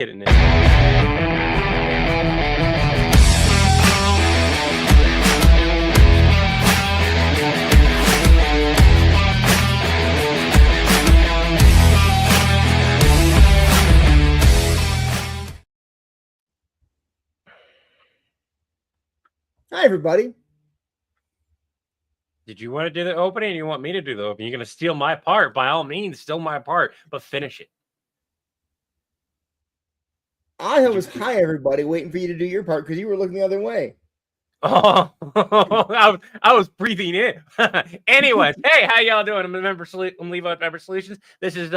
Getting it. Hi, everybody. Did you want to do the opening or you want me to do the opening? You're going to steal my part. By all means, steal my part, but finish it. I was hi, everybody, waiting for you to do your part because you were looking the other way. Oh, I was breathing in. Anyways, hey, how y'all doing? I'm Levi with Member Solutions. This is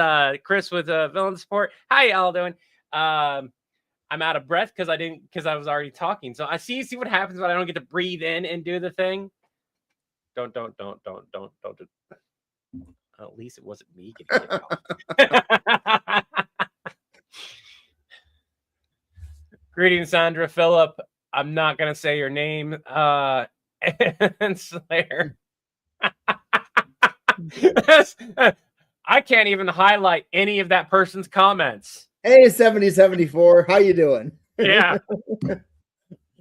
Chris with Villain Support. How y'all doing? I'm out of breath because I was already talking. So I see what happens when I don't get to breathe in and do the thing. Don't do. At least it wasn't me getting it off. Greetings, Sandra, Phillip. I'm not gonna say your name. And Slayer. I can't even highlight any of that person's comments. Hey, 7074, how you doing? Yeah.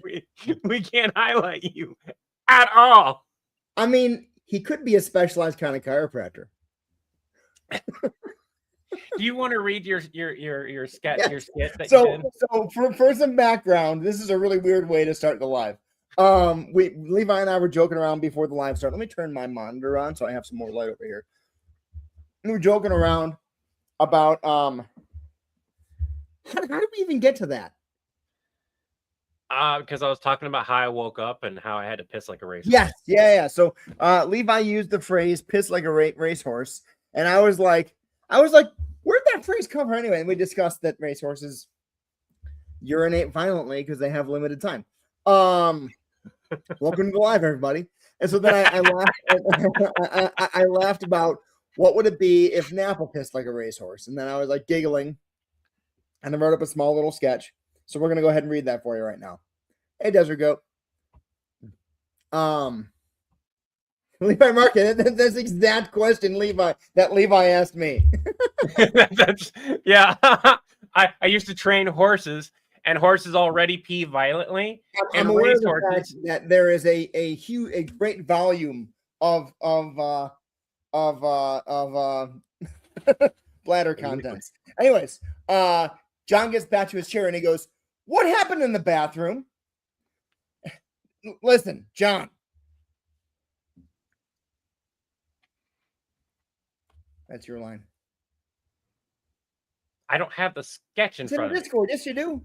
we can't highlight you at all. I mean, he could be a specialized kind of chiropractor. Do you want to read your sketch? Yes. Your skit that so, you did? So for some background, this is a really weird way to start the live. Levi and I were joking around before the live started. Let me turn my monitor on so I have some more light over here. We were joking around about how did we even get to that? Because I was talking about how I woke up and how I had to piss like a racehorse. Yes, yeah. So Levi used the phrase "piss like a racehorse," and I was like, where'd that phrase come from anyway? And we discussed that racehorses urinate violently because they have limited time. Welcome to the live, everybody. And so then I laughed. I laughed about what would it be if Napa pissed like a racehorse, and then I was like giggling, and I wrote up a small little sketch. So we're gonna go ahead and read that for you right now. Hey, Desert Goat. Levi Market, that's the exact question Levi asked me. Yeah. I used to train horses, and horses already pee violently. I'm aware of the fact that there is a great volume of bladder contents. Anyways, John gets back to his chair and he goes, "What happened in the bathroom?" Listen, John. That's your line. I don't have the sketch in front of me. Discord. Yes, you do.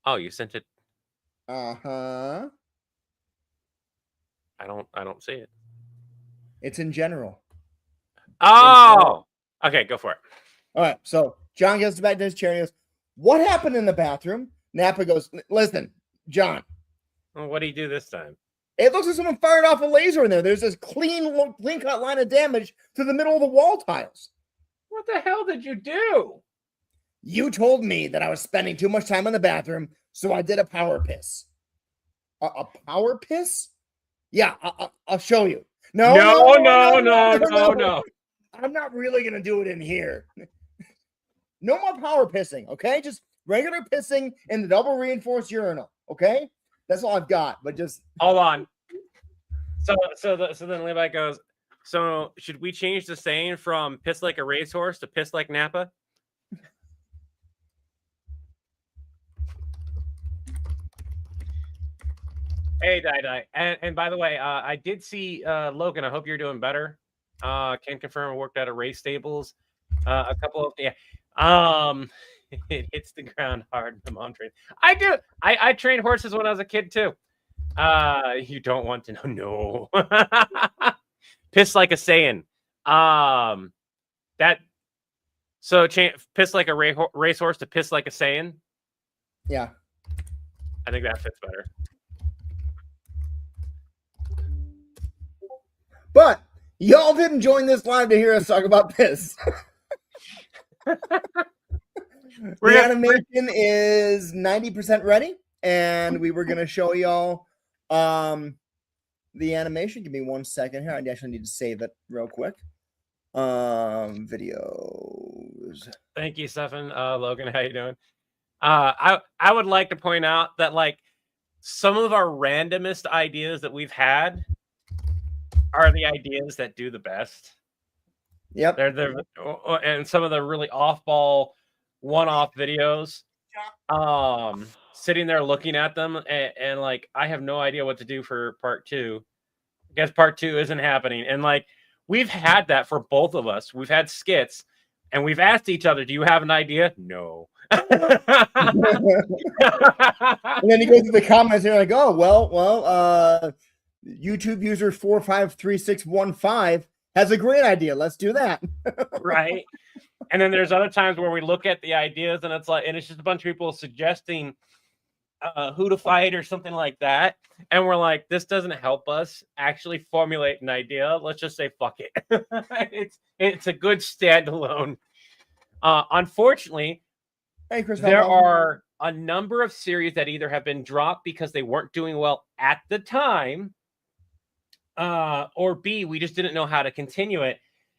Oh, you sent it. Uh-huh. I don't see it. It's in general. Oh, okay, go for it. All right. So John gets back to his chair and he goes, "What happened in the bathroom?" Napa goes, "Listen, John. Well, what do you do this time? It looks like someone fired off a laser in there. There's this clean cut line of damage to the middle of the wall tiles." What the hell did you do? "You told me that I was spending too much time in the bathroom, so I did a power piss." A power piss? Yeah, I'll show you. No. I'm not really going to do it in here. No more power pissing, okay? Just regular pissing in the double reinforced urinal, okay? That's all I've got, but just... Hold on. So then Levi goes, "So should we change the saying from piss like a racehorse to piss like Napa?" Hey, Die. And by the way, I did see Logan. I hope you're doing better. Can confirm I worked at a race stables. A couple of it hits the ground hard. The mom train. I do. I trained horses when I was a kid too. You don't want to know. No. Piss like a Saiyan. Piss like a racehorse to piss like a Saiyan. Yeah. I think that fits better. But y'all didn't join this live to hear us talk about piss. The animation is 90% ready, and we were going to show y'all the animation. Give me 1 second here. I actually need to save it real quick. Videos. Thank you, Stefan. Logan, how you doing? I would like to point out that like some of our randomest ideas that we've had are the ideas that do the best. Yep. They're and some of the really off-ball, one-off videos. Sitting there looking at them and like I have no idea what to do for part 2. I guess part 2 isn't happening. And like we've had that for both of us. We've had skits and we've asked each other, "Do you have an idea?" No. And then you go through the comments and you're like, oh, well, YouTube user 453615 has a great idea. Let's do that. Right. And then there's other times where we look at the ideas and it's just a bunch of people suggesting who to fight or something like that. And we're like, this doesn't help us actually formulate an idea. Let's just say, fuck it. it's a good standalone. Unfortunately, hey, Chris, there are a number of series that either have been dropped because they weren't doing well at the time, or B, we just didn't know how to continue it.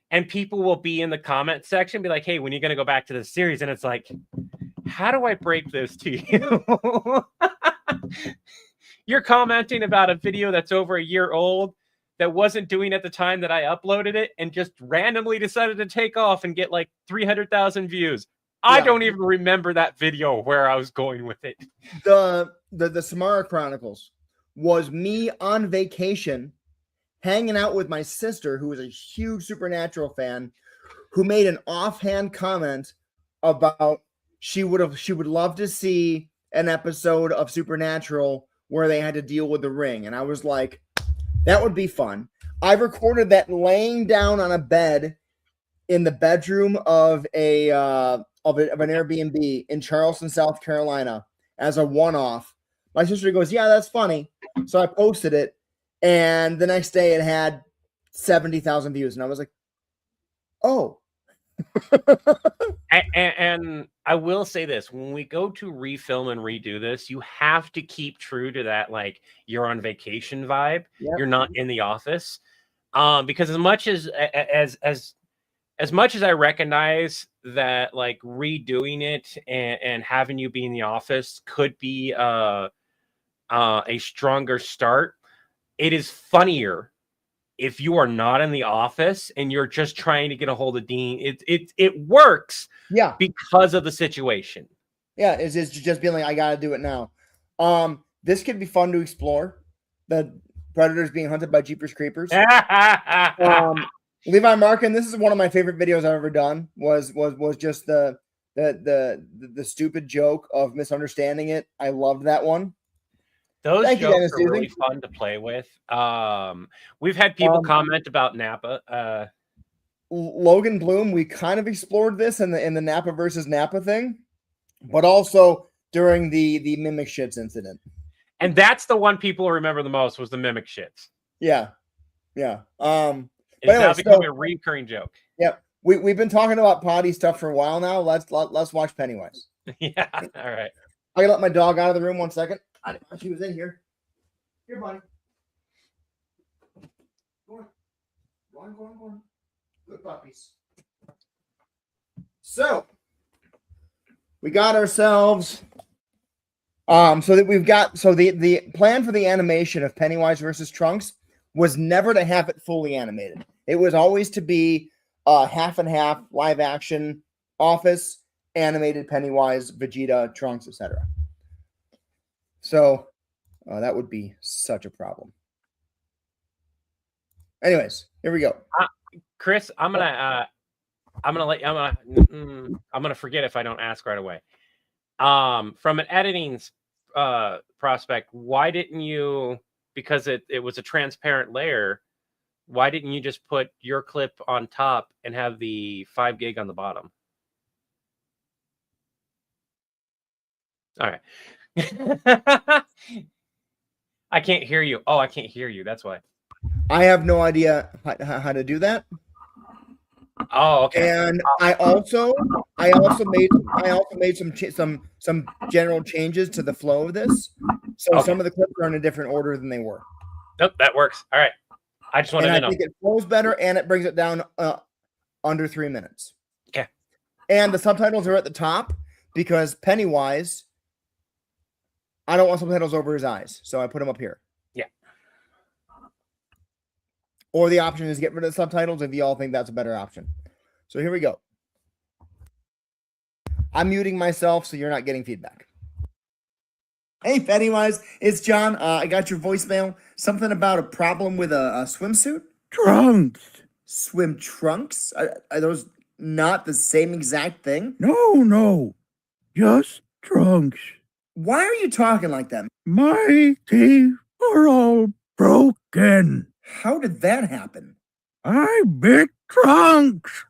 And people will be in the comment section, be like, hey, when are you going to go back to this series? And it's like, how do I break this to you? You're commenting about a video that's over a year old that wasn't doing at the time that I uploaded it and just randomly decided to take off and get like 300,000 views. I don't even remember that video where I was going with it. The Samara Chronicles was me on vacation hanging out with my sister, who was a huge Supernatural fan, who made an offhand comment about she would love to see an episode of Supernatural where they had to deal with the ring. And I was like, that would be fun. I recorded that laying down on a bed in the bedroom of an Airbnb in Charleston, South Carolina, as a one-off. My sister goes, yeah, that's funny. So I posted it, and the next day it had 70,000 views. And I was like, oh. and I will say this, when we go to refilm and redo this, you have to keep true to that, like, you're on vacation vibe. Yep. You're not in the office. Because as much as I recognize that, like, redoing it and having you be in the office could be a stronger start, it is funnier if you are not in the office and you're just trying to get a hold of Dean. It works, yeah, because of the situation. Yeah, it's just being like, I gotta do it now. This could be fun to explore. The predators being hunted by Jeepers Creepers. Levi Markin, this is one of my favorite videos I've ever done. Was just the stupid joke of misunderstanding it. I loved that one. Those jokes are really fun to play with. We've had people comment about Napa. Logan Bloom, we kind of explored this in the Napa versus Napa thing, but also during the mimic shits incident. And that's the one people remember the most, was the mimic shits. Yeah. It's now becoming a recurring joke. Yep. We've been talking about potty stuff for a while now. Let's watch Pennywise. Yeah. All right. I gotta let my dog out of the room 1 second. She was in here. Here, buddy. Go on. Good puppies. So we got ourselves so the plan for the animation of Pennywise versus Trunks was never to have it fully animated. It was always to be half and half, live action, office, animated Pennywise, Vegeta, Trunks, etc. So that would be such a problem. Anyways, here we go. Chris, I'm gonna forget if I don't ask right away. From an editing prospect, why didn't you? Because it was a transparent layer. Why didn't you just put your clip on top and have the 5 gig on the bottom? All right. I can't hear you. Oh, I can't hear you. That's why. I have no idea how to do that. Oh, okay. And I also made some general changes to the flow of this. So some of the clips are in a different order than they were. Nope, that works. All right. I just wanted to know. I think it flows better and it brings it down under 3 minutes. Okay. And the subtitles are at the top because Pennywise, I don't want subtitles over his eyes, so I put them up here. Yeah. Or the option is get rid of the subtitles if you all think that's a better option. So here we go. I'm muting myself so you're not getting feedback. Hey, Pennywise, it's John. I got your voicemail. Something about a problem with a swimsuit? Trunks. Swim trunks? Are those not the same exact thing? No. Just trunks. Why are you talking like that? My teeth are all broken. How did that happen? I bit Trunks.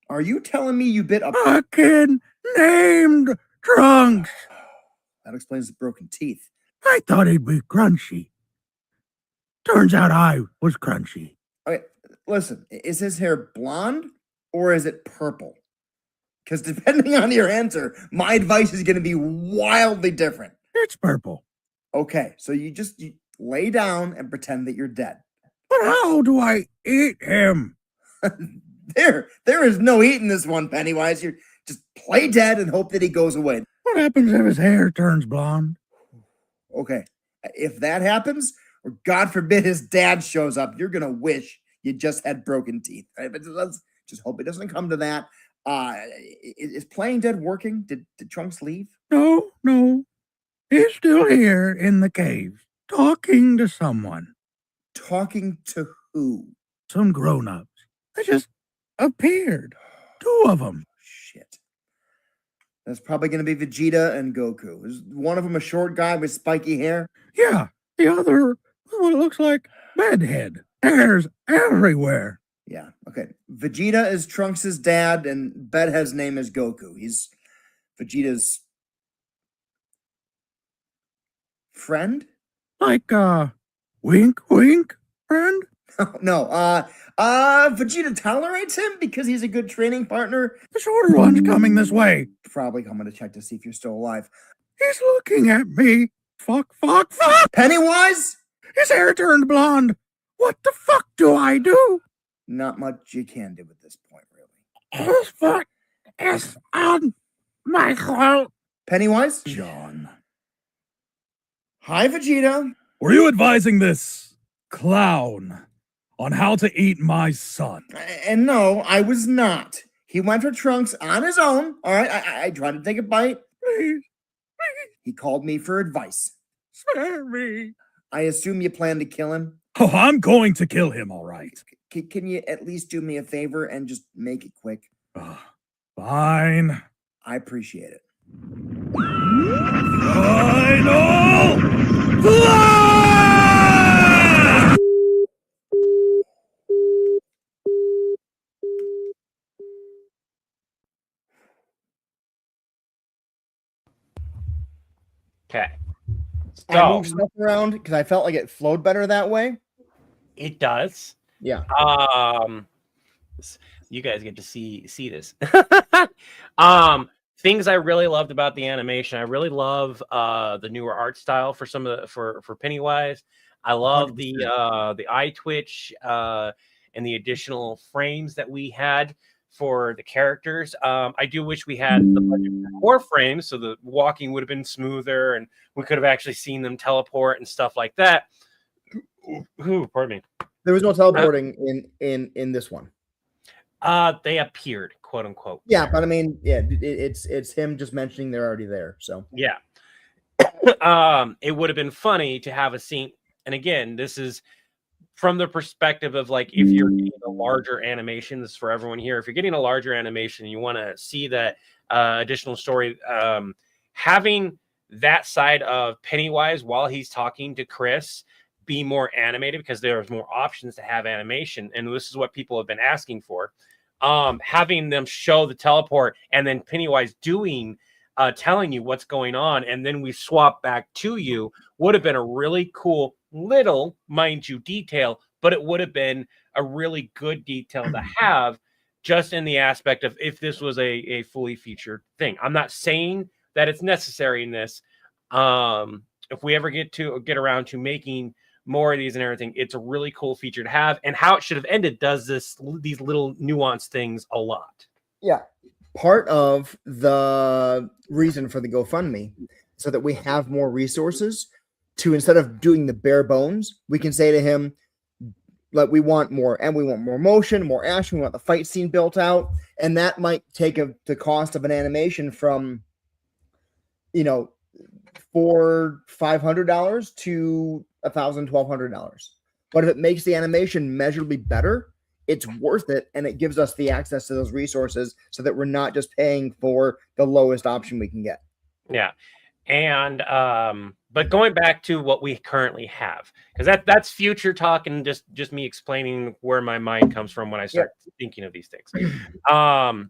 Are you telling me you bit a... A kid named Trunks. That explains the broken teeth. I thought he'd be crunchy. Turns out I was crunchy. Okay, listen, is his hair blonde or is it purple? Because depending on your answer, my advice is going to be wildly different. It's purple. Okay, so you lay down and pretend that you're dead. But how do I eat him? There is no eating this one, Pennywise. You just play dead and hope that he goes away. What happens if his hair turns blonde? Okay, if that happens, or God forbid his dad shows up, you're going to wish you just had broken teeth. Right? But let's just hope it doesn't come to that. Is playing dead working? Did Trunks leave? No. He's still here in the cave, talking to someone. Talking to who? Some grown-ups. They just appeared. 2 of them. Shit. That's probably going to be Vegeta and Goku. Is one of them a short guy with spiky hair? Yeah, the other, what looks like bedhead. Hairs everywhere. Yeah, okay. Vegeta is Trunks' dad, and Bedhead's name is Goku. He's Vegeta's friend? Like, wink, friend? No, Vegeta tolerates him because he's a good training partner. The shorter one's coming this way. Probably coming to check to see if you're still alive. He's looking at me. Fuck. Pennywise? His hair turned blonde. What the fuck do I do? Not much you can do at this point, really. His foot is on my throat. Pennywise? John. Hi, Vegeta. Were you advising this clown on how to eat my son? And no, I was not. He went for Trunks on his own. All right, I tried to take a bite. Please. He called me for advice. Spare me. I assume you plan to kill him? Oh, I'm going to kill him, all right. Can you at least do me a favor and just make it quick? Fine. I appreciate it. Final flash! Okay. I moved stuff around because I felt like it flowed better that way. It does. Yeah. You guys get to see this. Things I really loved about the animation. I really love the newer art style for some of the for Pennywise. I love 100%. The eye twitch and the additional frames that we had for the characters. I do wish we had the budget for more frames, so the walking would have been smoother, and we could have actually seen them teleport and stuff like that. Ooh, pardon me. There was no teleporting in this one. They appeared, quote unquote. Yeah, but I mean, yeah, it's him just mentioning they're already there. So yeah, it would have been funny to have a scene. And again, this is from the perspective of like if you're getting a larger animation. This is for everyone here. If you're getting a larger animation, you want to see that additional story. Having that side of Pennywise while he's talking to Chris be more animated because there's more options to have animation, and this is what people have been asking for. Having them show the teleport and then Pennywise doing telling you what's going on, and then we swap back to you would have been a really cool little, mind you, detail, but it would have been a really good detail to have just in the aspect of if this was a fully featured thing. I'm not saying that it's necessary in this. If we ever get around to making more of these and everything, it's a really cool feature to have. And how it should have ended does these little nuanced things a lot. Yeah. part of the reason for the GoFundMe, so that we have more resources to, instead of doing the bare bones, we can say to him, like, we want more, and we want more motion, more action. We want the fight scene built out, and that might take the cost of an animation from, $400-$500 to $1,000-$1,200. But if it makes the animation measurably better, it's worth it, and it gives us the access to those resources so that we're not just paying for the lowest option we can get. Yeah. And but going back to what we currently have, because that's future talk and just me explaining where my mind comes from when I start thinking of these things. I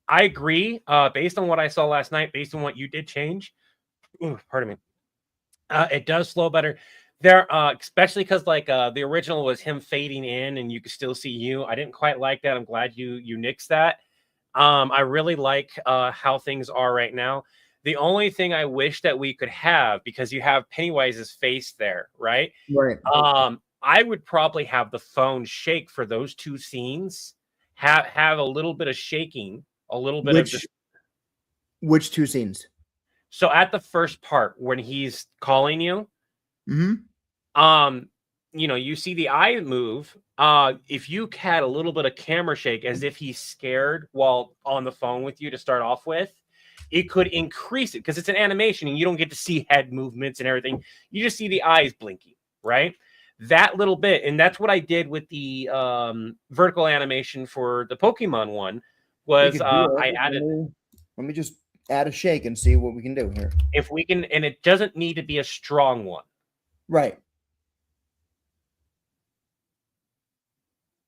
agree. Based on what I saw last night, based on what you did change, pardon me, it does flow better. There, especially because the original was him fading in and you could still see you. I didn't quite like that. I'm glad you nixed that. I really like how things are right now. The only thing I wish that we could have, because you have Pennywise's face there, right? Right. I would probably have the phone shake for those two scenes. Have a little bit of shaking, a little bit of just. Which two scenes? So at the first part when he's calling you, Mm-hmm. You see the eye move. If you had a little bit of camera shake as if he's scared while on the phone with you to start off with, it could increase it because it's an animation and you don't get to see head movements and everything. You just see the eyes blinking, right? That little bit. And that's what I did with the vertical animation for the Pokemon one was I added. Let me just add a shake and see what we can do here. If we can, and it doesn't need to be a strong one. Right.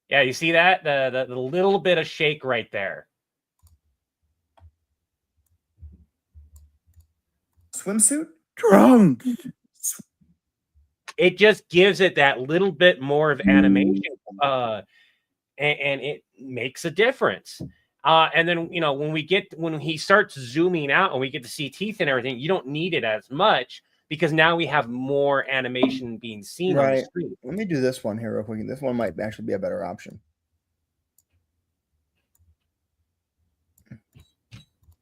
Yeah, you see that? The little bit of shake right there. Swimsuit? Trunks. It just gives it that little bit more of animation, and it makes a difference. And then, when he starts zooming out and we get to see teeth and everything, you don't need it as much because now we have more animation being seen on the screen. Let me do this one here real quick. This one might actually be a better option.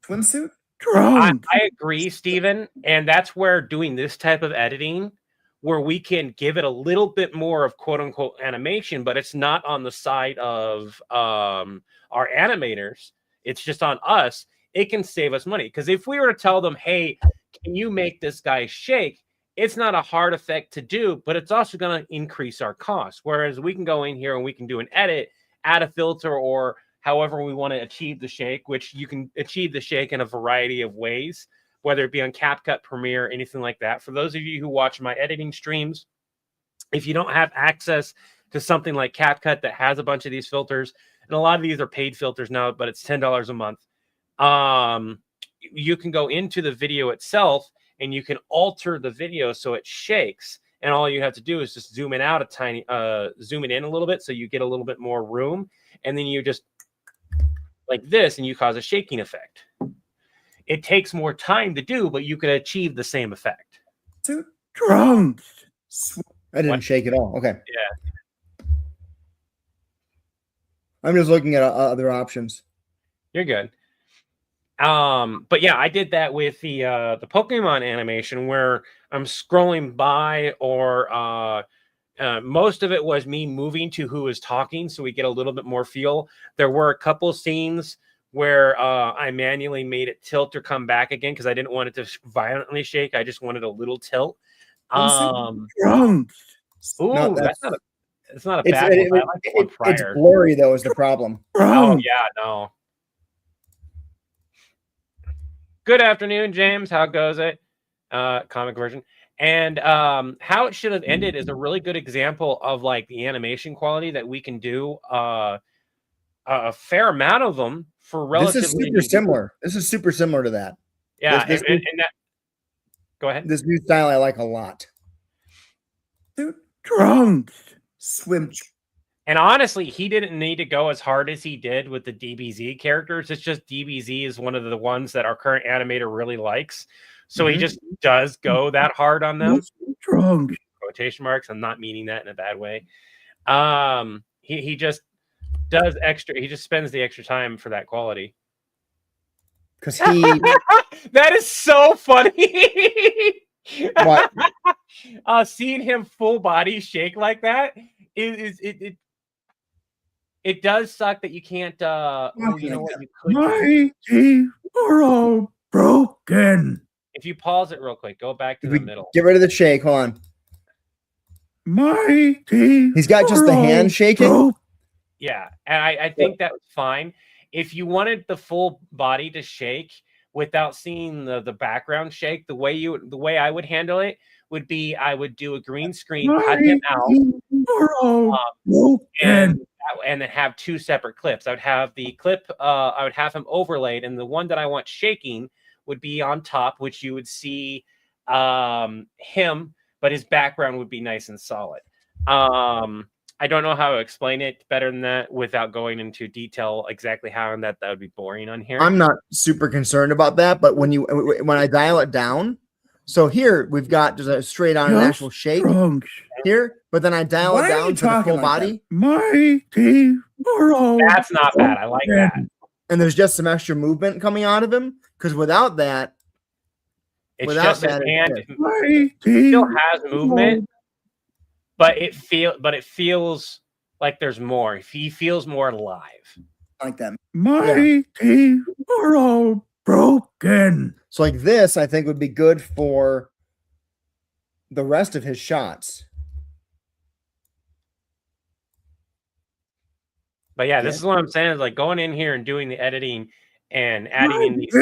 Swimsuit? Trunks. I agree, Steven. And that's where doing this type of editing, where we can give it a little bit more of quote unquote animation, but it's not on the side of our animators. It's just on us. It can save us money. Because if we were to tell them, hey, can you make this guy shake? It's not a hard effect to do, but it's also going to increase our costs. Whereas we can go in here and we can do an edit, add a filter, or however we want to achieve the shake, which you can achieve the shake in a variety of ways, whether it be on CapCut, Premiere, anything like that. For those of you who watch my editing streams, if you don't have access to something like CapCut that has a bunch of these filters, and a lot of these are paid filters now, but it's $10 a month, you can go into the video itself and you can alter the video so it shakes. And all you have to do is just zoom it out a tiny, zoom it in a little bit so you get a little bit more room. And then you just like this and you cause a shaking effect. It takes more time to do, but you can achieve the same effect. Trunks. I didn't shake at all. Okay. Yeah. I'm just looking at other options. You're good. But yeah, I did that with the Pokemon animation where I'm scrolling by, or most of it was me moving to who is talking, so we get a little bit more feel. There were a couple scenes where I manually made it tilt or come back again because I didn't want it to violently shake. I just wanted a little tilt. Trunks. Ooh, it's not a bad one. I like the one prior. It's blurry though, is the problem. Oh yeah, no. Good afternoon, James. How goes it? Comic version. And how it should have ended is a really good example of like the animation quality that we can do a fair amount of them for relatively. This is super similar. This is super similar to that. Yeah, and that. Go ahead. This new style I like a lot. Trunks. Swim. And honestly, he didn't need to go as hard as he did with the DBZ characters. It's just DBZ is one of the ones that our current animator really likes. So he just does go that hard on them. Trunks. Quotation marks. I'm not meaning that in a bad way. He just does extra. He just spends the extra time for that quality. because he. That is so funny. What? Seeing him full body shake like that it does suck that you can't. Oh, you know what? You could. My teeth are all broken. If you pause it real quick, go back to the middle. Get rid of the shake. Hold on. My teeth. He's got just the hand shaking. Yeah, and I think that's fine. If you wanted the full body to shake without seeing the background shake, the way I would handle it would be I would do a green screen, cut him out, and then have two separate clips. I would have the clip, I would have him overlaid, and the one that I want shaking would be on top, which you would see him, but his background would be nice and solid. I don't know how to explain it better than that without going into detail exactly how, and that would be boring on here. I'm not super concerned about that, but when I dial it down, so here we've got just a straight on actual shake here, but then I dial it down to the full body. My teeth are all. That's not bad. I like that. And there's just some extra movement coming out of him, because without that, it's just his hand. It still has movement. But it feels like there's more. He feels more alive. Like that. My teeth are all broken. So like this, I think would be good for the rest of his shots. But yeah, this is what I'm saying. Is like going in here and doing the editing and adding in these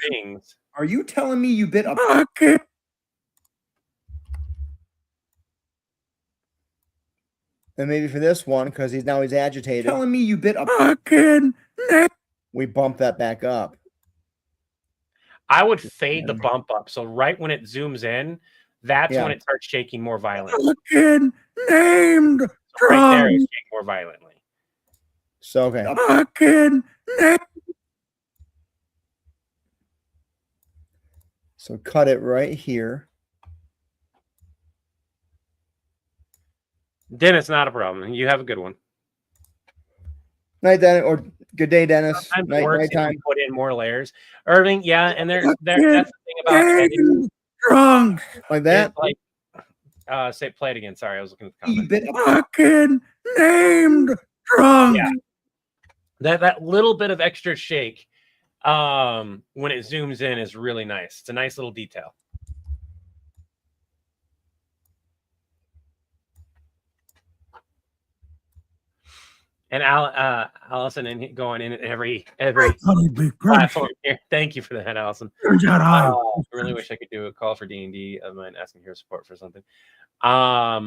things. Are you telling me you bit a pocket? And maybe for this one, because he's agitated. Telling me you bit a fucking neck. We bump that back up. I would fade the bump up. So right when it zooms in, that's when it starts shaking more violently. Fucking named. So right there, it's shaking more violently. So okay. Fucking neck. So cut it right here. Dennis, not a problem. You have a good one. Night, Dennis, or good day, Dennis. Night time. Put in more layers. Irving, yeah, and that's the thing about editing. Drunk. Like that? Like, play it again. Sorry, I was looking at the comment. Bit fucking named drunk. Yeah. That little bit of extra shake when it zooms in is really nice. It's a nice little detail. And Allison and going in every platform here. Thank you for that, Allison. I really wish I could do a call for D&D of mine asking your support for something. I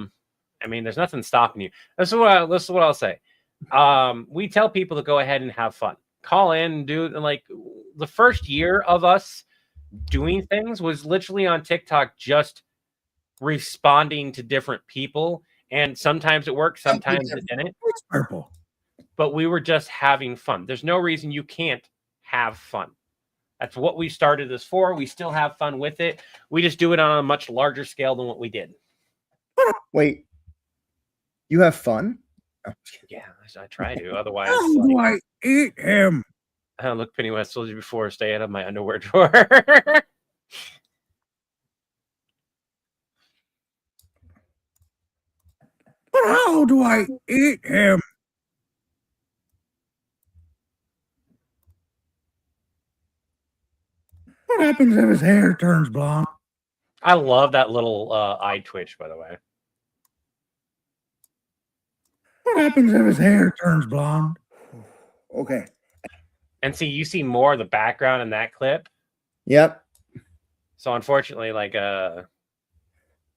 mean, there's nothing stopping you. This is what I'll say. We tell people to go ahead and have fun. Call in and do, like, the first year of us doing things was literally on TikTok, just responding to different people. And sometimes it worked, sometimes it didn't. It's purple. But we were just having fun. There's no reason you can't have fun. That's what we started this for. We still have fun with it. We just do it on a much larger scale than what we did. Wait, you have fun? Yeah, I try to. Otherwise, how do I eat him? Look, Pennywise told you before, stay out of my underwear drawer. But how do I eat him? What happens if his hair turns blonde? I love that little eye twitch, by the way. What happens if his hair turns blonde? Okay. And see, you see more of the background in that clip. Yep. So unfortunately, like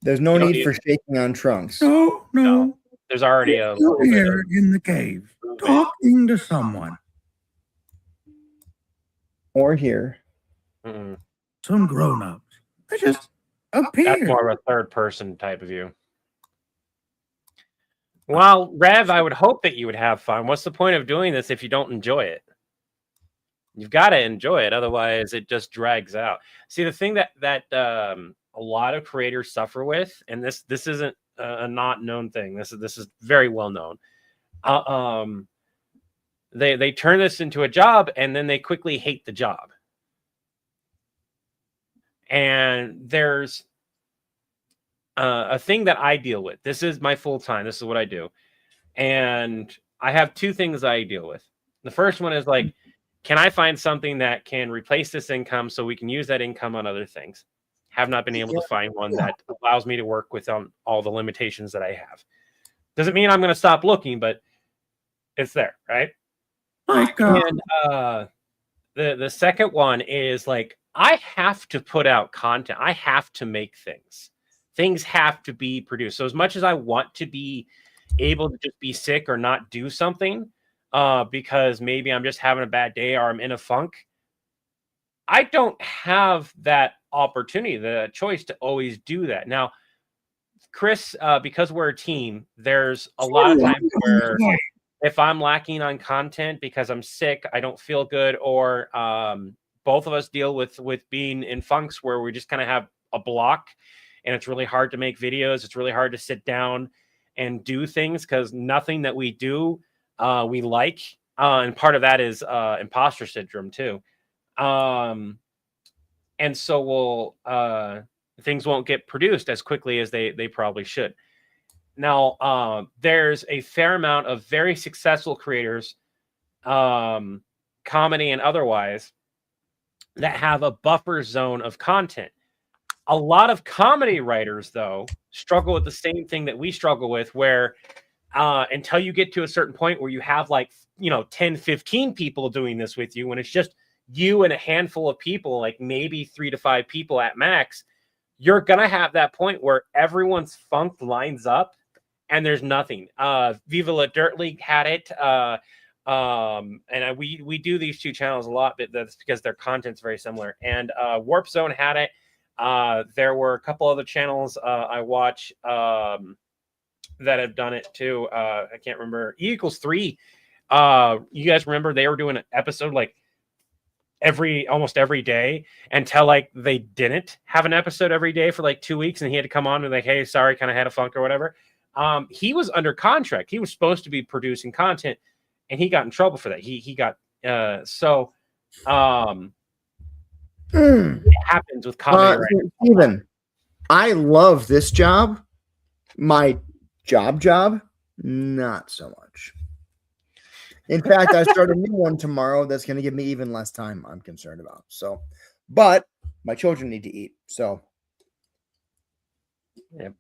there's no need for shaking on trunks. No. There's already a little here in the cave talking to someone. Or here. Mm-mm. Some grown-ups. They just appear. That's more of a third person type of view. Well, Rev, I would hope that you would have fun. What's the point of doing this if you don't enjoy it? You've got to enjoy it. Otherwise, it just drags out. See, the thing that a lot of creators suffer with, and this isn't a not known thing. This is very well known. They turn this into a job, and then they quickly hate the job. And there's a thing that I deal with. This is my full time. This is what I do. And I have two things I deal with. The first one is like, can I find something that can replace this income so we can use that income on other things? Have not been able to find one that allows me to work with all the limitations that I have. Doesn't mean I'm going to stop looking, but it's there, right? And the second one is like, I have to put out content. I have to make things. Things have to be produced. So as much as I want to be able to just be sick or not do something because maybe I'm just having a bad day or I'm in a funk, I don't have that opportunity, the choice to always do that. Now, Chris, because we're a team, there's a lot of times where if I'm lacking on content because I'm sick, I don't feel good, or both of us deal with being in funks where we just kind of have a block and it's really hard to make videos. It's really hard to sit down and do things because nothing that we do we like. And part of that is imposter syndrome too. And so things won't get produced as quickly as they probably should. Now, there's a fair amount of very successful creators, comedy and otherwise, that have a buffer zone of content. A lot of comedy writers, though, struggle with the same thing that we struggle with, where until you get to a certain point where you have 10, 15 people doing this with you, when it's just you and a handful of people, like maybe 3 to 5 people at max, you're going to have that point where everyone's funk lines up and there's nothing. Viva La Dirt League had it. And we do these two channels a lot, but that's because their content's very similar. And Warp Zone had it. There were a couple other channels I watch that have done it too. I can't remember. E=3. You guys remember they were doing an episode like almost every day until they didn't have an episode every day for 2 weeks, and he had to come on and hey, sorry, kind of had a funk or whatever. He was under contract. He was supposed to be producing content, and he got in trouble for that. He got it happens with comedy. Steven, I love this job. My job, not so much. In fact, I start a new one tomorrow that's going to give me even less time I'm concerned about. So, but my children need to eat. So, yep.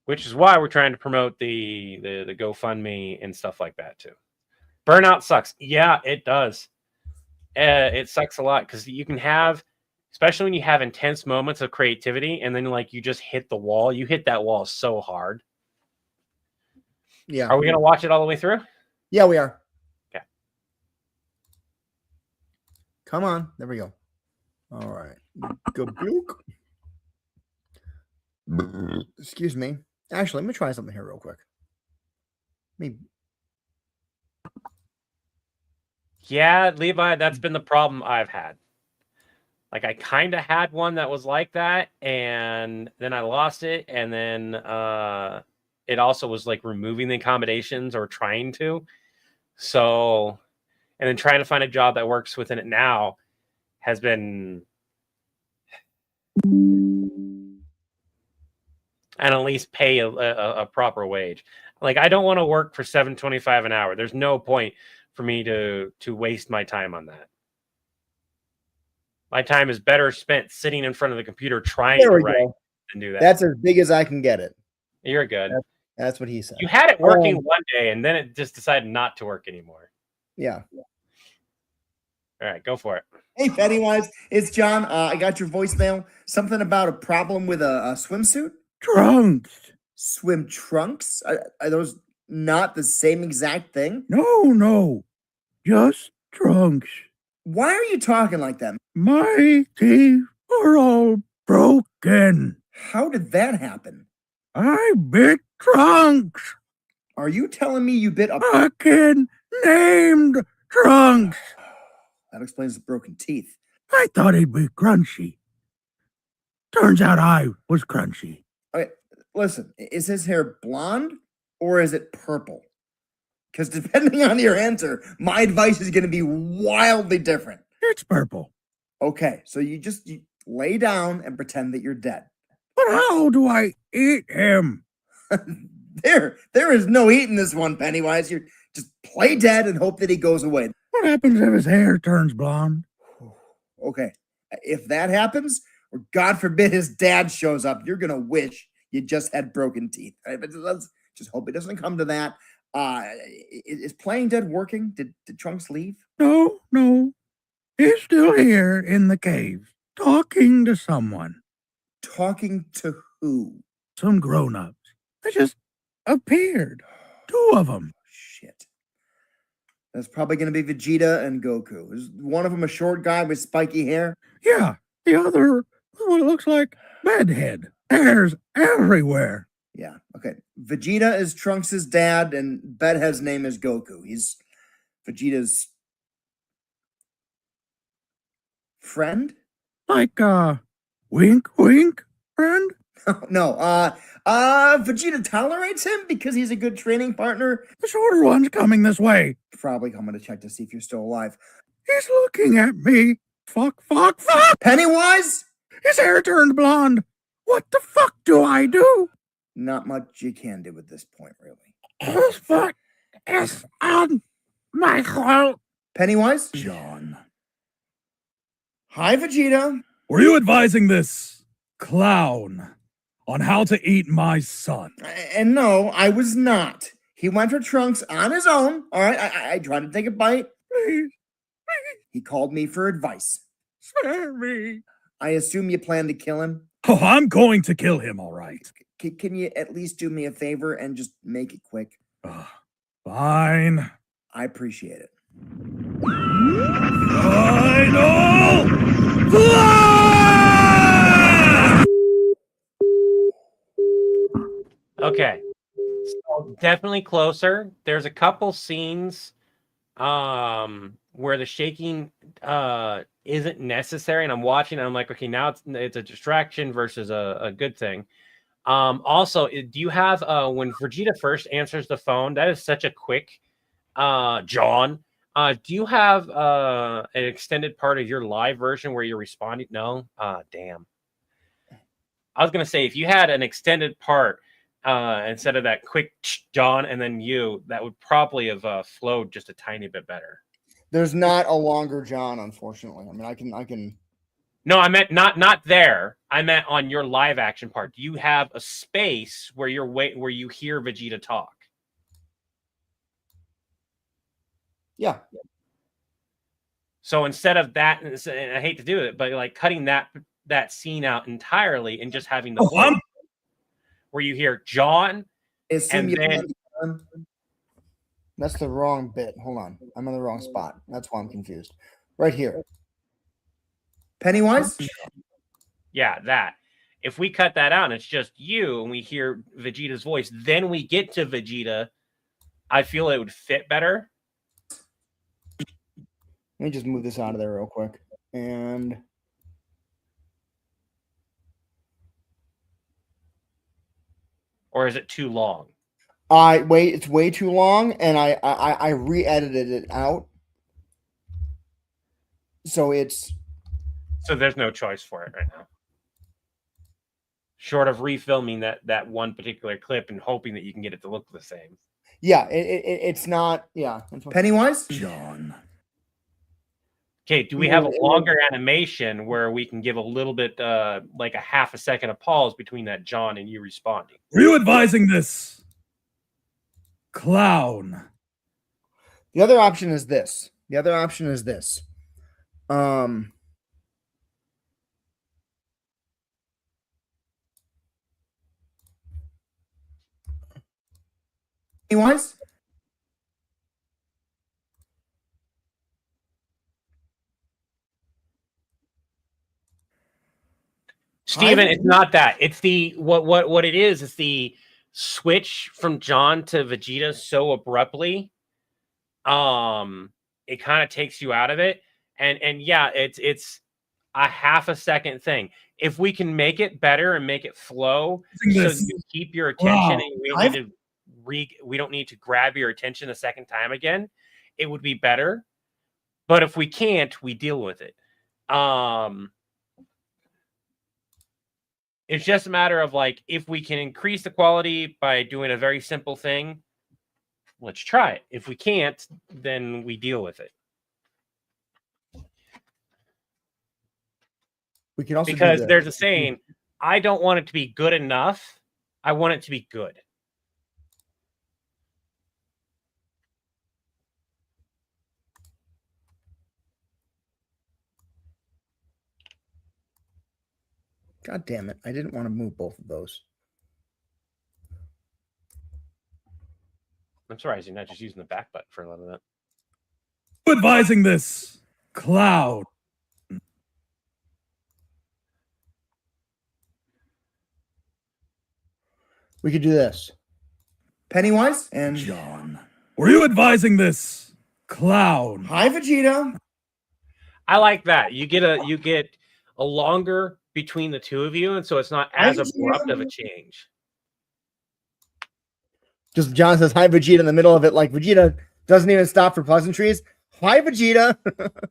Which is why we're trying to promote the GoFundMe and stuff like that too. Burnout sucks. Yeah, it does. It sucks a lot because you can have, especially when you have intense moments of creativity and then you just hit the wall. You hit that wall so hard. Yeah. Are we going to watch it all the way through? Yeah, we are. Okay. Come on. There we go. All right. Go blook. Excuse me. Actually, let me try something here real quick. Yeah, Levi, that's been the problem I've had. I kind of had one that was like that, and then I lost it, and then it also was removing the accommodations or trying to. So, and then trying to find a job that works within it now has been, and at least pay a proper wage. I don't want to work for $7.25 an hour. There's no point for me to waste my time on that. My time is better spent sitting in front of the computer trying to write than do that. That's as big as I can get it. You're good. That's what he said. You had it working one day, and then it just decided not to work anymore. Yeah. All right, go for it. Hey, Pennywise, it's John. I got your voicemail. Something about a problem with a swimsuit? Trunks. Swim trunks? Are those not the same exact thing? No. Just trunks. Why are you talking like that? My teeth are all broken. How did that happen? I bit Trunks. Are you telling me you bit a fucking named Trunks? That explains the broken teeth. I thought he'd be crunchy. Turns out I was crunchy. Okay, listen, is his hair blonde or is it purple? Because depending on your answer, my advice is going to be wildly different. It's purple. Okay, so you lay down and pretend that you're dead. But how do I eat him? There is no eating this one, Pennywise. You just play dead and hope that he goes away. What happens if his hair turns blonde? Okay, if that happens, or God forbid his dad shows up, you're gonna wish you just had broken teeth. All right, but let's just hope it doesn't come to that. Is playing dead working? Did Trunks leave? No. He's still here in the cave, talking to someone. Talking to who? Some grown-ups. They just appeared. 2 of them. Shit. That's probably going to be Vegeta and Goku. Is one of them a short guy with spiky hair? Yeah, the other is what looks like Bedhead. Hairs everywhere. Yeah, okay. Vegeta is Trunks' dad, and Bedhead's name is Goku. He's Vegeta's friend? Like, wink, wink, friend? No, Vegeta tolerates him because he's a good training partner. The shorter one's coming this way. Probably coming to check to see if you're still alive. He's looking at me. Fuck. Pennywise? His hair turned blonde. What the fuck do I do? Not much you can do at this point, really. His foot is on my throat. Pennywise? John. Hi, Vegeta. Were you advising this clown on how to eat my son? And no, I was not. He went for Trunks on his own. All right, I tried to take a bite. Please. He called me for advice. Spare me. I assume you plan to kill him? Oh, I'm going to kill him, all right. Can you at least do me a favor and just make it quick? Fine. I appreciate it. Final flash! Okay. So definitely closer. There's a couple scenes where the shaking isn't necessary, and I'm watching and I'm like, okay, now it's a distraction versus a good thing. Also, do you have when Vegeta first answers the phone, that is such a quick John. Do you have an extended part of your live version where you're responding? No? Damn. I was gonna say, if you had an extended part instead of that quick John and then you, that would probably have flowed just a tiny bit better. There's not a longer John, unfortunately. I mean, I can. No, I meant not there. I meant on your live action part. Do you have a space where where you hear Vegeta talk? Yeah. So instead of that, and I hate to do it, but like cutting that scene out entirely and just having the voice where you hear John, and then that's the wrong bit. Hold on, I'm on the wrong spot. That's why I'm confused. Right here, Pennywise. Yeah, that. If we cut that out and it's just you and we hear Vegeta's voice, then we get to Vegeta, I feel it would fit better. Let me just move this out of there real quick. And or is it too long? It's way too long, and I re-edited it out. So there's no choice for it right now. Short of refilming that one particular clip and hoping that you can get it to look the same. Yeah, it's not. Yeah, Pennywise. John. Okay, do we have a longer animation where we can give a little bit, like a half a second of pause between that John and you responding? Were you advising this clown? The other option is this. Pennywise. Steven, it's not that. It's the what it is. It's the switch from John to Vegeta so abruptly. It kind of takes you out of it, and yeah, it's a half a second thing. If we can make it better and make it flow, so you keep your attention and you need to we don't need to grab your attention a second time again, it would be better. But if we can't, we deal with it. It's just a matter of like, if we can increase the quality by doing a very simple thing, let's try it. If we can't, then we deal with it. We can also because there's a saying, I don't want it to be good enough. I want it to be good. God damn it. I didn't want to move both of those. I'm surprised you're not just using the back button for a lot of that. Advising this cloud. We could do this. Pennywise and John. Were you advising this clown? Hi, Vegeta. I like that. You get a longer between the two of you, and so it's not as abrupt of a change. Just John says hi, Vegeta, in the middle of it, like Vegeta doesn't even stop for pleasantries. Hi, Vegeta.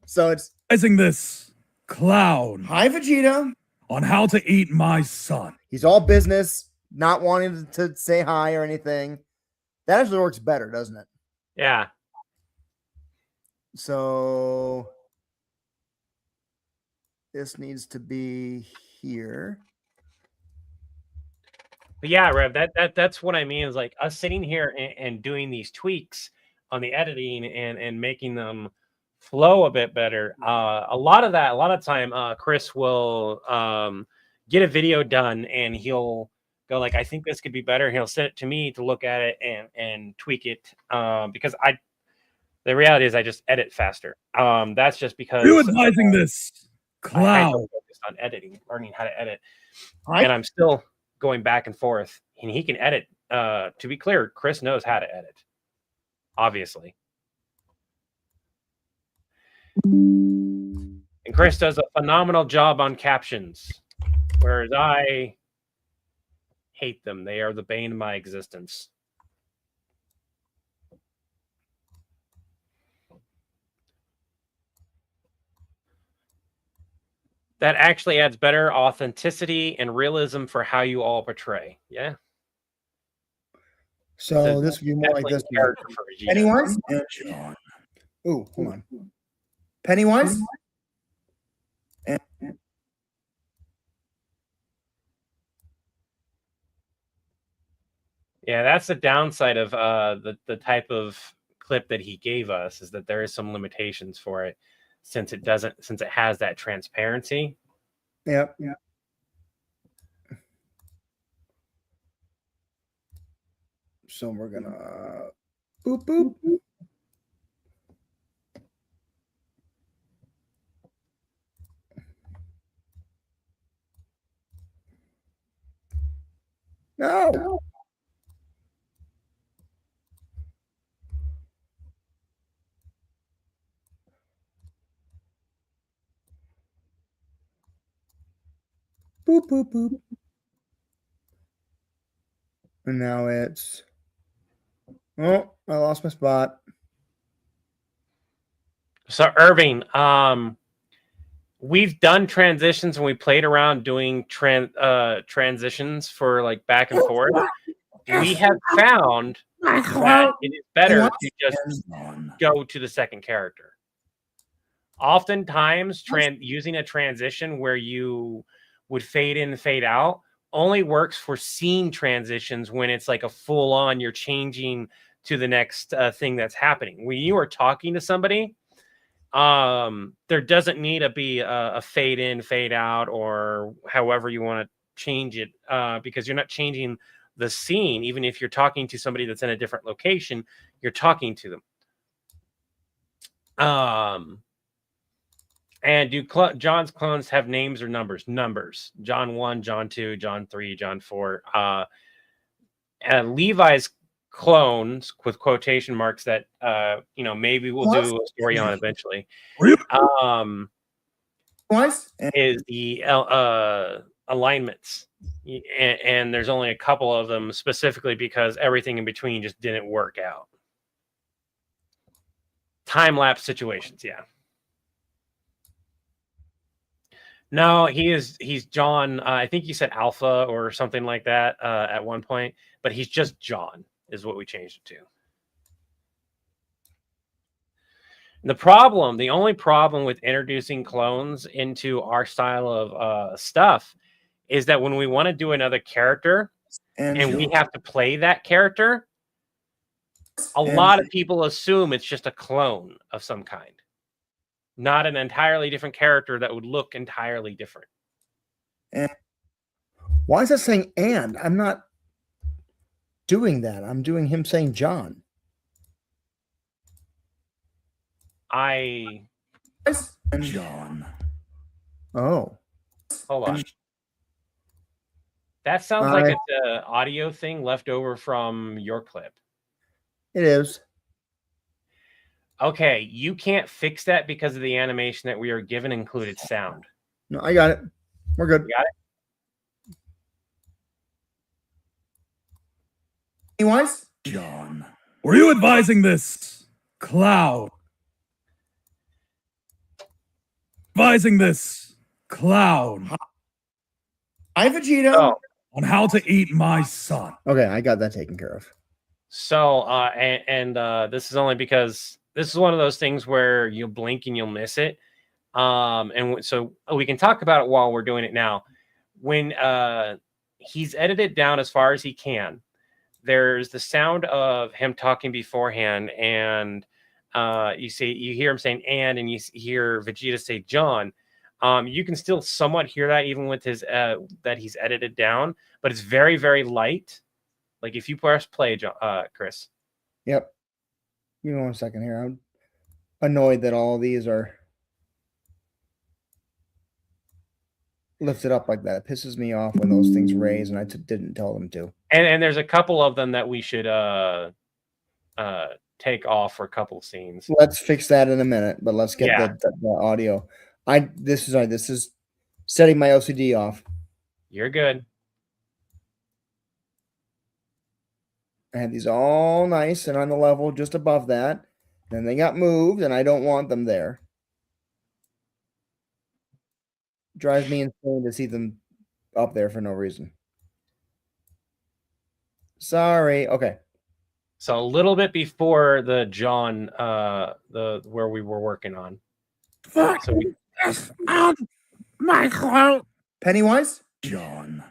So it's Advising this clown. Hi, Vegeta. On how to eat my son. He's all business, not wanting to say hi or anything. That actually works better, doesn't it? Yeah. So this needs to be here. But yeah, Rev, that's what I mean is like us sitting here and doing these tweaks on the editing and making them flow a bit better. A lot of time, Chris will get a video done and he'll go like, I think this could be better. He'll send it to me to look at it and tweak it because the reality is I just edit faster. That's just because Are you advising this cloud? I'm focused on editing, learning how to edit, and I'm still going back and forth, and he can edit. To be clear, Chris knows how to edit, obviously. And Chris does a phenomenal job on captions, whereas I hate them. They are the bane of my existence. That actually adds better authenticity and realism for how you all portray. Yeah. So this would be more like this. Pennywise? Ooh, hold on. Pennywise? Yeah, that's the downside of the type of clip that he gave us, is that there is some limitations for it since it has that transparency. Yep. So we're gonna boop boop. No. Boop boop boop. And now it's I lost my spot. So Irving, we've done transitions and we played around doing transitions for like back and forth. We have found that it is better to just go to the second character. Oftentimes, using a transition where you would fade in and fade out only works for scene transitions when it's like a full on, you're changing to the next thing that's happening. When you are talking to somebody, there doesn't need to be a fade in, fade out, or however you want to change it, because you're not changing the scene. Even if you're talking to somebody that's in a different location, you're talking to them. And do John's clones have names or numbers? Numbers. John 1, John 2, John 3, John 4. And Levi's clones, with quotation marks, that maybe we'll do a story on eventually, is the alignments. And there's only a couple of them specifically because everything in between just didn't work out. Time-lapse situations, yeah. No, he's John. I think you said Alpha or something like that at one point, but he's just John is what we changed it to. The only problem with introducing clones into our style of stuff is that when we want to do another character and we have to play that character, a lot of people assume it's just a clone of some kind, not an entirely different character that would look entirely different. And why is that saying and? I'm not doing that. I'm doing him saying John. John. Oh. Hold on. That sounds like it's an audio thing left over from your clip. It is. Okay, you can't fix that because of the animation that we are given included sound. No, I got it. We're good. You got it? Pennywise? John. Were you advising this clown? Advising this clown Hi, Vegeta. Oh. on how to eat my son. Okay, I got that taken care of. So, this is only because this is one of those things where you blink and you'll miss it. So we can talk about it while we're doing it now. When he's edited down as far as he can, there's the sound of him talking beforehand, and you hear him saying and you hear Vegeta say John. You can still somewhat hear that even with his that he's edited down, but it's very, very light. Like if you press play, Chris. Yep. Give me 1 second here. I'm annoyed that all of these are lifted up like that. It pisses me off when those things raise, and I didn't tell them to. And there's a couple of them that we should take off for a couple scenes. Let's fix that in a minute, but let's get the audio. This is setting my OCD off. You're good. I had these all nice and on the level just above that. Then they got moved, and I don't want them there. Drives me insane to see them up there for no reason. Sorry. Okay. So a little bit before the John, where we were working on. So my throat. Pennywise? John.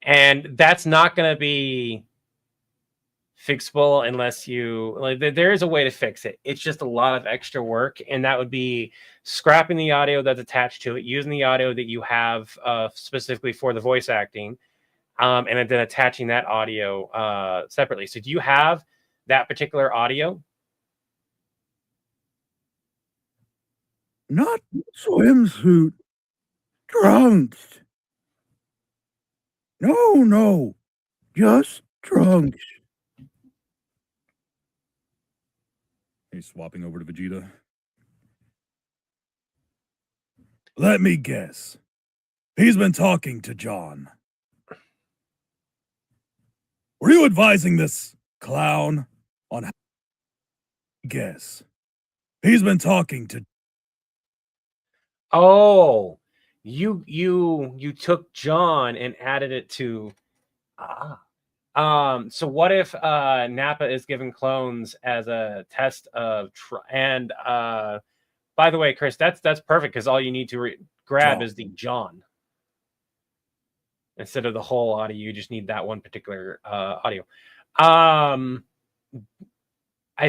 And that's not going to be fixable unless there is a way to fix it. It's just a lot of extra work, and that would be scrapping the audio that's attached to it, using the audio that you have specifically for the voice acting, and then attaching that audio separately. So do you have that particular audio? Not swimsuit. Trunks. No. Just trunks. He's swapping over to Vegeta. Let me guess. He's been talking to John. Were you advising this clown on how to guess? He's been talking to... Oh, you took John and added it to... So what if Nappa is given clones as a test of by the way, Chris, that's perfect because all you need to grab is the John instead of the whole audio. You just need that one particular audio. I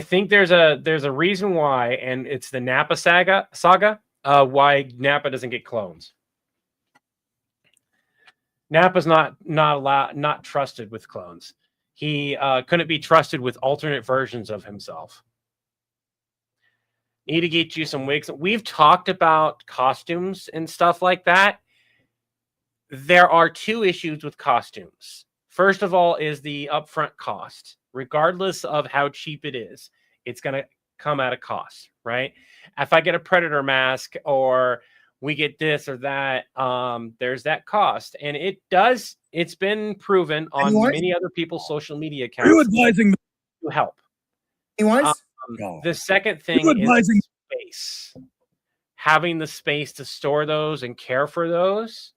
think there's a reason why, and it's the Nappa saga why Nappa doesn't get clones. Nappa's not trusted with clones. He couldn't be trusted with alternate versions of himself. Need to get you some wigs. We've talked about costumes and stuff like that. There are two issues with costumes. First of all is the upfront cost. Regardless of how cheap it is, it's going to come at a cost, right? If I get a Predator mask or we get this or that. There's that cost, and it's been proven on many other people's social media Are you accounts advising to help. Pennywise? The second thing is space. Having the space to store those and care for those,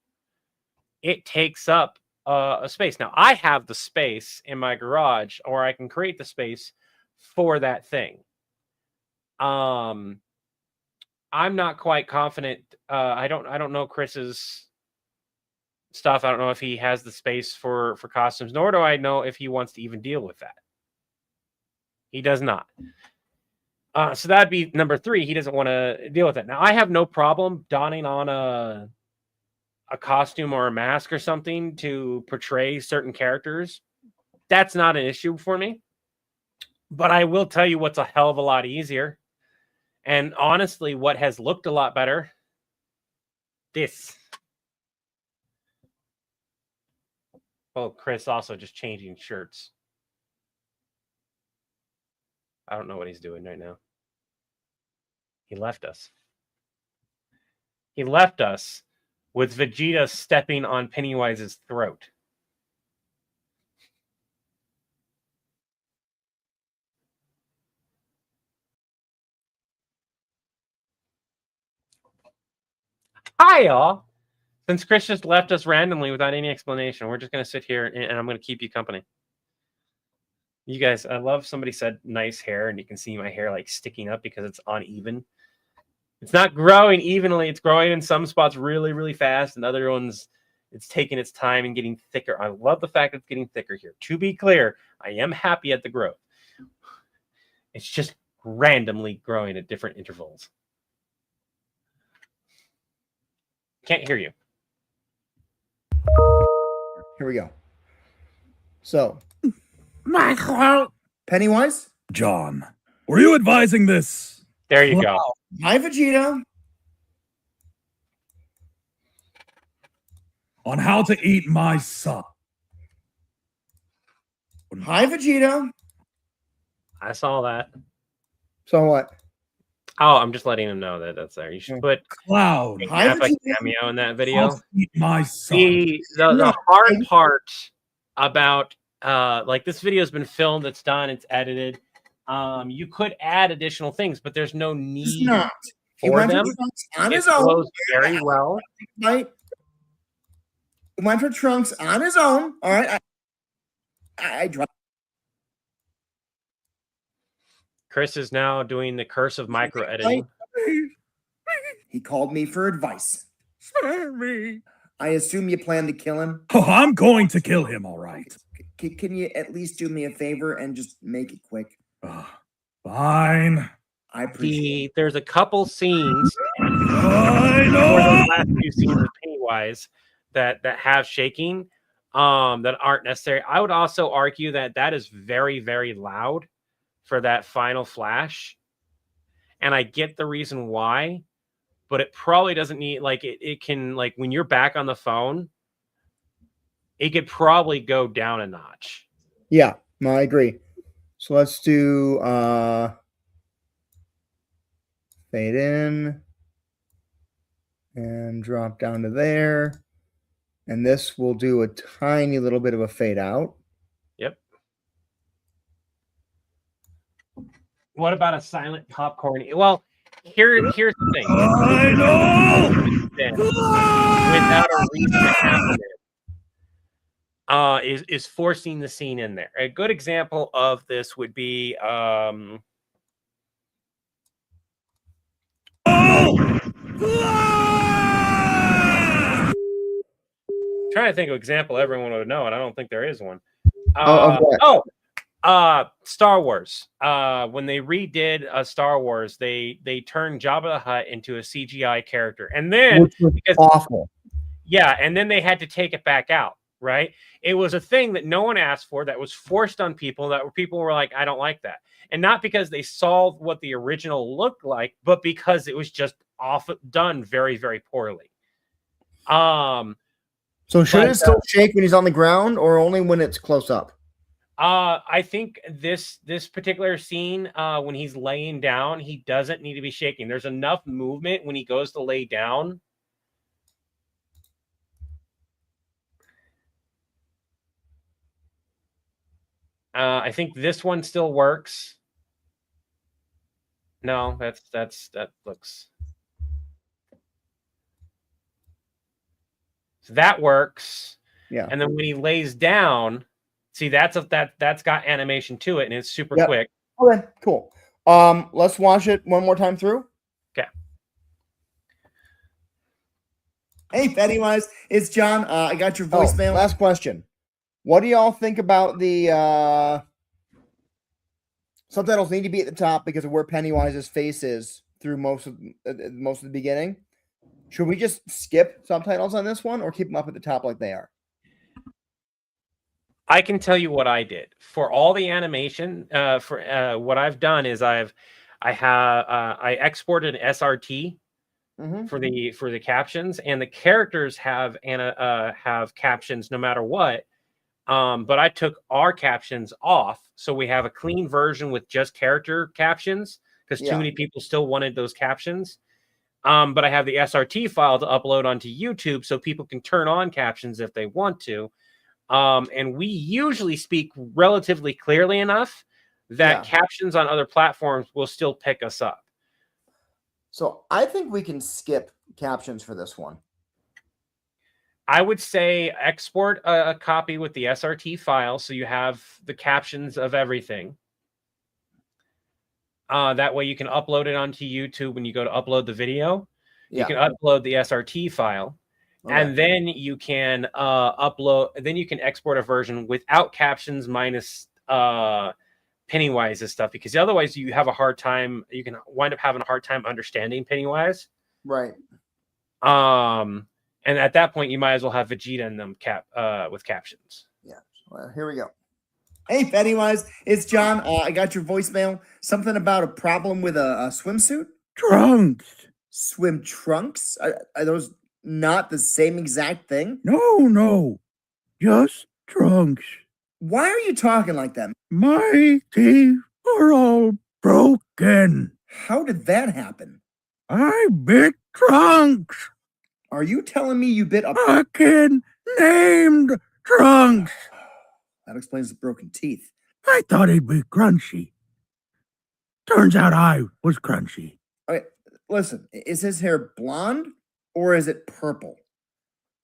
it takes up a space. Now, I have the space in my garage, or I can create the space for that thing. I'm not quite confident. I don't know Chris's stuff. I don't know if he has the space for costumes, nor do I know if he wants to even deal with that. He does not. So that'd be number 3. He doesn't want to deal with it. Now, I have no problem donning on a costume or a mask or something to portray certain characters. That's not an issue for me. But I will tell you what's a hell of a lot easier. And honestly, what has looked a lot better, this. Oh, Chris also just changing shirts. I don't know what he's doing right now. He left us. He left us with Vegeta stepping on Pennywise's throat. Hi, y'all. Since Chris just left us randomly without any explanation, we're just going to sit here and I'm going to keep you company. You guys, I love somebody said nice hair, and you can see my hair like sticking up because it's uneven. It's not growing evenly. It's growing in some spots really, really fast, and other ones, it's taking its time and getting thicker. I love the fact it's getting thicker here. To be clear, I am happy at the growth. It's just randomly growing at different intervals. Can't hear you. Here we go. So, Michael? Pennywise? John, were you advising this? There you go. Hi, Vegeta. On how to eat my son. Hi, Vegeta. I saw that. So what? Oh, I'm just letting him know that that's there. You should put Cloud. Hi, like Vegeta. cameo in that video. Eat my son. The hard part about like this video has been filmed, it's done, it's edited. You could add additional things, but there's no need Not. for them. On It his own. flows very well. Right? He went for Trunks on his own. All right. I dropped. Chris is now doing the curse of micro editing. He called me for advice. Spare me. I assume you plan to kill him. Oh, I'm going to kill him, all right. Can you at least do me a favor and just make it quick? Fine. I appreciate There's a couple scenes I or know. the last few scenes of Pennywise that have shaking that aren't necessary. I would also argue that is very, very loud for that final flash. And I get the reason why, but it probably doesn't need, like, it can, like, when you're back on the phone, it could probably go down a notch. Yeah, no, I agree. So let's do fade in and drop down to there. And this will do a tiny little bit of a fade out. Yep. What about a silent popcorn? Well, here's the thing. I know. Without a reason to happen, is forcing the scene in there. A good example of this would be trying to think of an example everyone would know, and I don't think there is one. Star Wars. When they redid Star Wars, they turned Jabba the Hutt into a CGI character, and then Which was awful. Yeah, and then they had to take it back out. Right? It was a thing that no one asked for, that was forced on people, people were like, I don't like that. And not because they saw what the original looked like, but because it was just done very, very poorly. So should it still shake when he's on the ground, or only when it's close up? I think this particular scene, when he's laying down, he doesn't need to be shaking. There's enough movement when he goes to lay down I think this one still works. No, that looks. So that works. Yeah. And then when he lays down, see that's got animation to it, and it's super quick. Okay, cool. Let's watch it one more time through. Okay. Hey, Pennywise, it's John. I got your voicemail. Last question. What do y'all think about the subtitles need to be at the top because of where Pennywise's face is through most of the beginning? Should we just skip subtitles on this one or keep them up at the top like they are? I can tell you what I did for all the animation. What I've done is I exported an SRT for the captions, and the characters have captions no matter what. But I took our captions off, so we have a clean version with just character captions because too many people still wanted those captions. But I have the SRT file to upload onto YouTube so people can turn on captions if they want to. And we usually speak relatively clearly enough that captions on other platforms will still pick us up. So I think we can skip captions for this one. I would say export a copy with the SRT file so you have the captions of everything. That way you can upload it onto YouTube when you go to upload the video. You can upload the SRT file. Okay. And then you can you can export a version without captions minus Pennywise's stuff, because otherwise you have a hard time. You can wind up having a hard time understanding Pennywise. Right. And at that point you might as well have Vegeta in them with captions. Yeah. Well, here we go. Hey, Pennywise, it's John. I got your voicemail. Something about a problem with a swimsuit? Trunks. Swim trunks? Are those not the same exact thing? No. Just trunks. Why are you talking like that? My teeth are all broken. How did that happen? I bit Trunks. Are you telling me you bit a kid named Trunks? That explains the broken teeth. I thought he'd be crunchy. Turns out I was crunchy. Okay, listen, is his hair blonde or is it purple?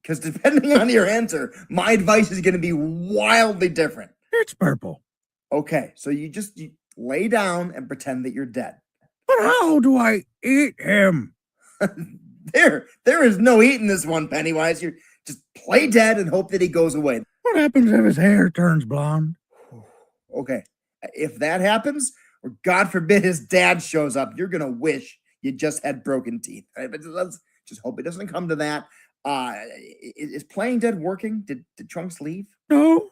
Because depending on your answer, my advice is going to be wildly different. It's purple. Okay, so you lay down and pretend that you're dead. But how do I eat him? There is no eating this one, Pennywise. You just play dead and hope that he goes away. What happens if his hair turns blonde? Okay, if that happens, or God forbid his dad shows up, you're going to wish you just had broken teeth. Right? But let's just hope it doesn't come to that. Is playing dead working? Did Trunks leave? No.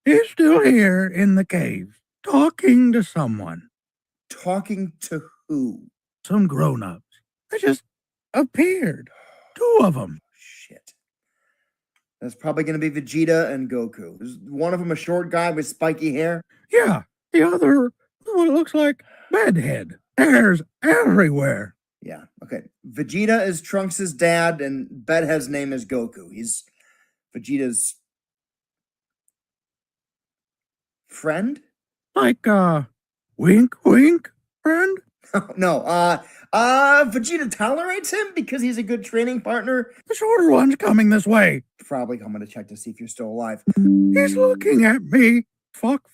He's still here in the cave, talking to someone. Talking to who? Some grown-ups. They just appeared. 2 of them. Shit. That's probably going to be Vegeta and Goku. Is one of them a short guy with spiky hair? Yeah. The other, what looks like bedhead. Hairs everywhere. Yeah, okay. Vegeta is Trunks' dad, and Bedhead's name is Goku. He's Vegeta's friend? Like, wink, friend? No, Vegeta tolerates him because he's a good training partner. The shorter one's coming this way. Probably coming to check to see if you're still alive. He's looking at me. Fuck.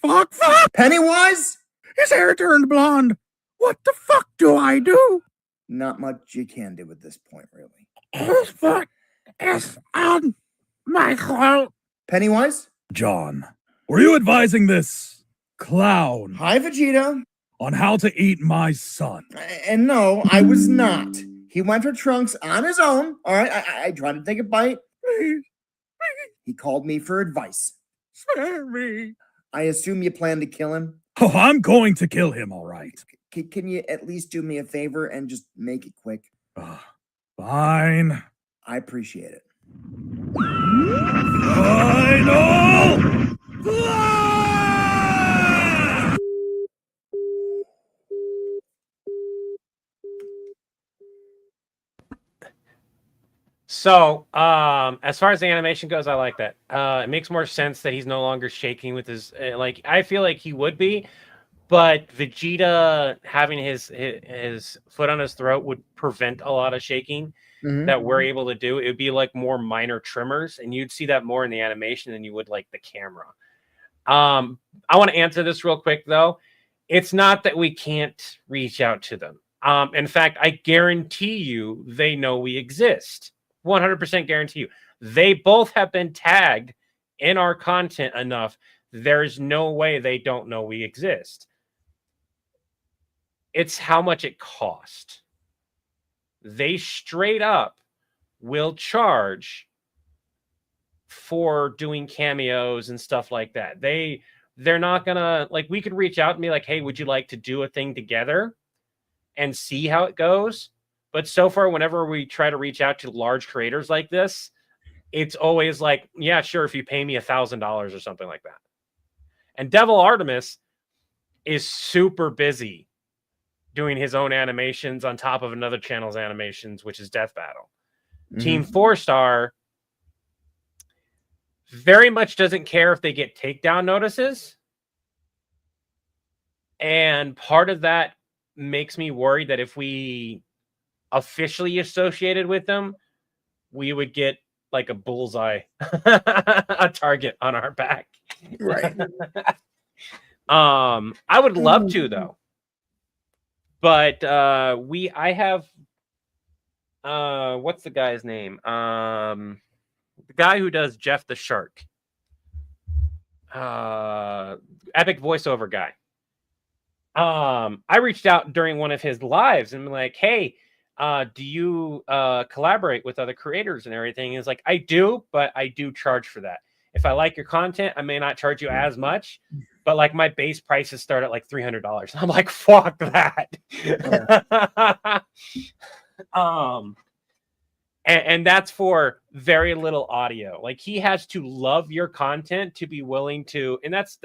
Pennywise? His hair turned blonde. What the fuck do I do? Not much you can do at this point, really. His foot is on my throat. Pennywise? John, were you advising this clown? Hi, Vegeta. On how to eat my son? And no, I was not. He went for Trunks on his own. All right, I tried to take a bite. Please. He called me for advice. Spare me. I assume you plan to kill him? Oh, I'm going to kill him, all right. Can you at least do me a favor and just make it quick? Fine. I appreciate it. Final! So, as far as the animation goes, I like that. It makes more sense that he's no longer shaking with his like. I feel like he would be, but Vegeta having his foot on his throat would prevent a lot of shaking that we're able to do. It would be like more minor tremors, and you'd see that more in the animation than you would like the camera. I want to answer this real quick though. It's not that we can't reach out to them. In fact, I guarantee you they know we exist. 100% guarantee you. They both have been tagged in our content enough. There's no way they don't know we exist. It's how much it cost. They straight up will charge for doing cameos and stuff like that. They're not gonna like, we could reach out and be like, hey, would you like to do a thing together and see how it goes? But so far, whenever we try to reach out to large creators like this, it's always like, yeah, sure, if you pay me $1,000 or something like that. And Devil Artemis is super busy doing his own animations on top of another channel's animations, which is Death Battle. Team 4-Star very much doesn't care if they get takedown notices. And part of that makes me worried that if we officially associated with them, we would get like a bullseye, a target on our back. Right. I would love to though. But I have what's the guy's name? The guy who does Jeff the Shark. Epic voiceover guy. I reached out during one of his lives and been like, hey, do you collaborate with other creators and everything? He's like, I do, but I do charge for that. If I like your content, I may not charge you as much, but like my base prices start at like $300. I'm like, fuck that. And that's for very little audio. Like he has to love your content to be willing to, and that's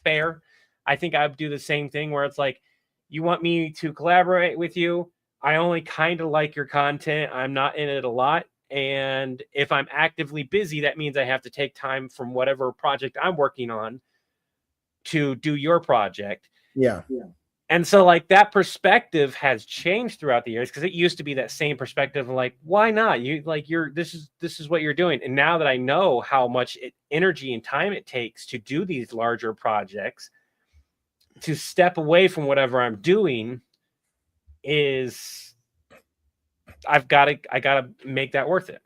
fair. I think I'd do the same thing where it's like, you want me to collaborate with you. I only kind of like your content. I'm not in it a lot. And if I'm actively busy, that means I have to take time from whatever project I'm working on to do your project. Yeah. And so like that perspective has changed throughout the years, because it used to be that same perspective of like, why not? You like this is what you're doing. And now that I know how much energy and time it takes to do these larger projects, to step away from whatever I'm doing is I gotta make that worth it.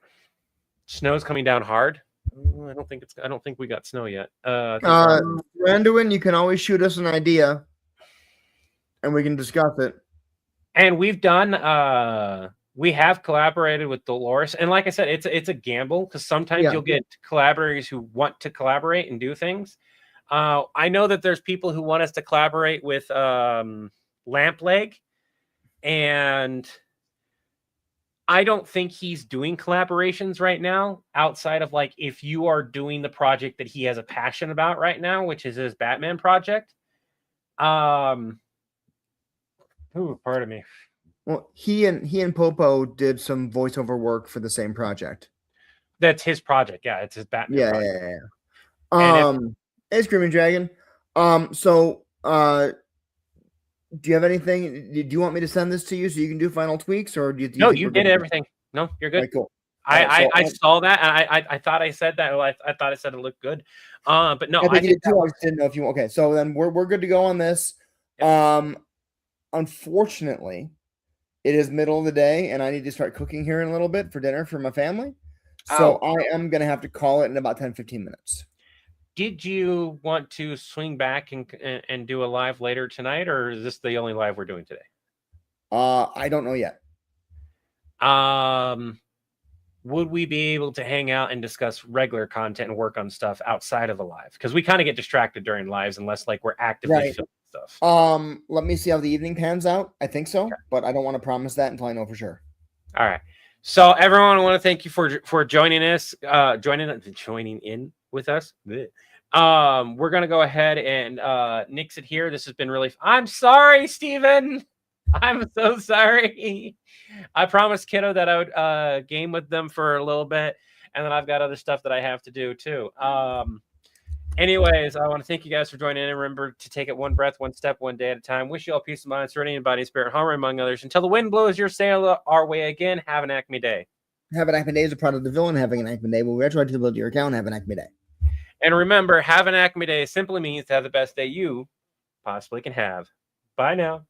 Snow's coming down hard. I don't think we got snow yet. Randuin, you can always shoot us an idea and we can discuss it. And we've done we have collaborated with Dolores, and like I said, it's a gamble, because sometimes you'll get collaborators who want to collaborate and do things. I know that there's people who want us to collaborate with Lampleg, and I don't think he's doing collaborations right now outside of like if you are doing the project that he has a passion about right now, which is his Batman project. Pardon me. Well, he and Popo did some voiceover work for the same project. That's his project. Yeah, it's his Batman project. Yeah. Hey, Screaming Dragon. So do you have anything? Do you want me to send this to you so you can do final tweaks, or do you? No, you did everything. No, you're good. Right, cool. I saw that, and I thought I said that. I thought I said it looked good. But no, I did too. I just didn't know if you. Okay, so then we're good to go on this. Yep. Unfortunately, it is middle of the day, and I need to start cooking here in a little bit for dinner for my family. So I am gonna have to call it in about 10-15 minutes. Did you want to swing back and do a live later tonight, or is this the only live we're doing today? I don't know yet. Would we be able to hang out and discuss regular content and work on stuff outside of the live? Because we kind of get distracted during lives unless like we're actively filming stuff. Let me see how the evening pans out. I think so, but I don't want to promise that until I know for sure. All right. So everyone, I want to thank you for joining us, joining in with us. We're gonna go ahead and nix it here. This has been really I'm sorry, Steven. I'm so sorry. I promised Kiddo that I would game with them for a little bit, and then I've got other stuff that I have to do too. Anyways, I want to thank you guys for joining in. Remember to take it one breath, one step, one day at a time. Wish you all peace of mind, serenity, and body, spirit, harmony among others. Until the wind blows your sail our way again, have an Acme day. Have an Acme day is a product of the villain. Having an Acme day will retro to build your account. Have an Acme day. And remember, have an Acme day simply means to have the best day you possibly can have. Bye now.